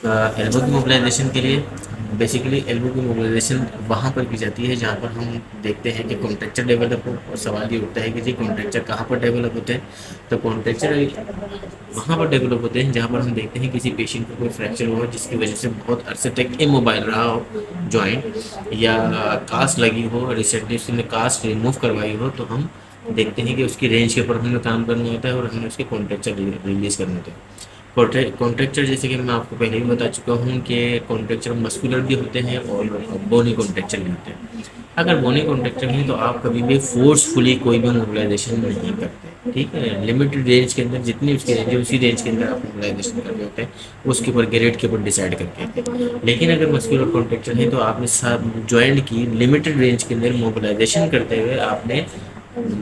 Elbow की mobilisation के लिए बेसिकली एल्बो की मोबिलाइजेशन वहाँ पर की जाती है जहाँ पर हम देखते हैं कि कॉन्ट्रेक्चर डेवलप हो। और सवाल ये उठता है कि जी कॉन्ट्रेक्चर कहाँ पर डेवलप होते हैं। तो कॉन्ट्रेक्चर वहाँ पर डेवलप होते हैं जहाँ पर हम देखते हैं किसी पेशेंट को कोई फ्रैक्चर हुआ जिसकी वजह से बहुत अरसे तक इमोबाइल रहा हो जॉइंट, या कास्ट लगी हो, रिसेंटली उसने कास्ट रिमूव करवाई हो, तो हम देखते हैं कि उसकी रेंज के ऊपर हमें काम करना होता है और हमें उसके कॉन्ट्रेक्चर रिलीज करने होते हैं। कॉन्ट्रैक्चर जैसे कि मैं आपको पहले भी बता चुका हूँ कि कॉन्ट्रैक्चर मस्कुलर भी होते हैं और बोनी कॉन्ट्रैक्चर भी होते हैं। अगर बोनी कॉन्ट्रैक्चर हैं तो आप कभी भी फोर्सफुली कोई भी मोबिलाइजेशन नहीं करते, ठीक है। लिमिटेड रेंज के अंदर जितनी उसकी रेंज है उसी रेंज के अंदर आप मोबिलाइजेशन कर रहे होते हैं, उसके ऊपर ग्रेड के ऊपर डिसाइड करके। लेकिन अगर मस्कुलर कॉन्ट्रैक्चर है तो आपने सब जॉइंट की लिमिटेड रेंज के अंदर मोबिलाइजेशन करते हुए आपने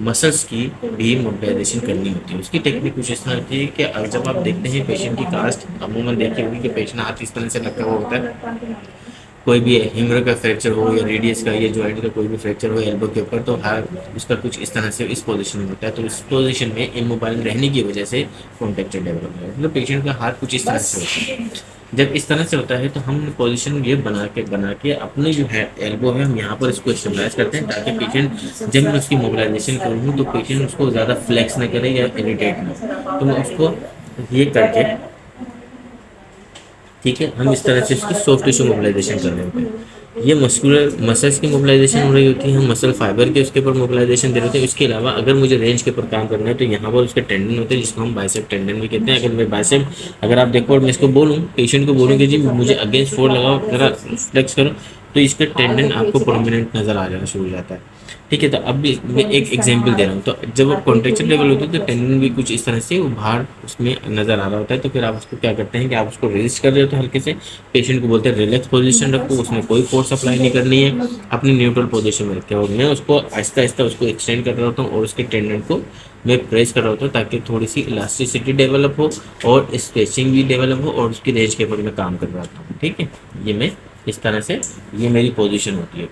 मसल्स की भी मोबिलाइजेशन करनी होती है। उसकी टेक्निक कुछ इस तरह होती है कि जब आप देखते हैं पेशेंट की कास्ट, अमूमन देखी होगी कि पेशेंट हाथ इस तरह से रखा हुआ होता है। कोई भी हिमर का फ्रैक्चर हो या रेडियस का या जॉइंट का कोई भी फ्रैक्चर हो एल्बो के ऊपर, तो हाथ उसका कुछ इस तरह से इस पोजीशन में होता है। तो इस पोजीशन में इमोबाइल रहने की वजह से कॉन्ट्रैक्चर डेवलप होता है। मतलब पेशेंट का हाथ कुछ इस तरह से होता है। जब इस तरह से होता है तो हम पोजीशन ये बना के अपने जो है एल्बो है हम यहाँ पर इसको स्टेबलाइज करते हैं, ताकि पेशेंट जब मैं उसकी मोबिलाइजेशन करूँ तो पेशेंट उसको ज़्यादा फ्लेक्स ना करे या इरिटेट ना हो। तो मैं उसको ये करके, ठीक है, हम इस तरह से इसकी सॉफ्ट टिश्यू मोबिलाइजेशन कर रहे होते हैं। ये मस्कुलर मसल्स की मोबिलाइजेशन हो रही होती है, हम मसल फाइबर के उसके ऊपर मोबिलाइजेशन दे रहे होते हैं। इसके अलावा अगर मुझे रेंज के ऊपर काम करना है तो यहाँ पर उसके टेंडन होते हैं जिसको हम बाइसेप टेंडन भी कहते हैं। अगर मैं बाइसेप, अगर आप देखो और मैं इसको बोलूँ पेशेंट को बोलूँ कि जी मुझे अगेंस्ट फोर लगाओ जरा फ्लेक्स करो, तो इसका टेंडन आपको प्रोमिनेंट नज़र आ जाना शुरू हो जाता है। ठीक है, तो अब भी मैं एक एग्जांपल दे रहा हूँ। तो जब कॉन्ट्रेक्चर लेवल होती है तो टेंडन भी कुछ इस तरह से उभार उसमें नज़र आ रहा होता है। तो फिर आप उसको क्या करते हैं कि आप उसको रेजिस्ट कर रहे हो तो हल्के से पेशेंट को बोलते हैं रिलैक्स पोजीशन रखो, उसमें कोई फोर्स अप्लाई नहीं करनी है, अपनी न्यूट्रल पोजीशन में रखे। और मैं उसको आहिस्ता आहिस्ता उसको एक्सटेंड कर रहा होता हूँ और उसके टेंडन को मैं प्रेस कर रहा होता हूँ ताकि थोड़ी सी इलास्टिसिटी डेवलप हो और स्ट्रेचिंग भी डेवलप हो और उसकी रेंज के ऊपर मैं काम कर रहा हूँ। ठीक है, ये मैं इस तरह से, ये मेरी पोजीशन होती है।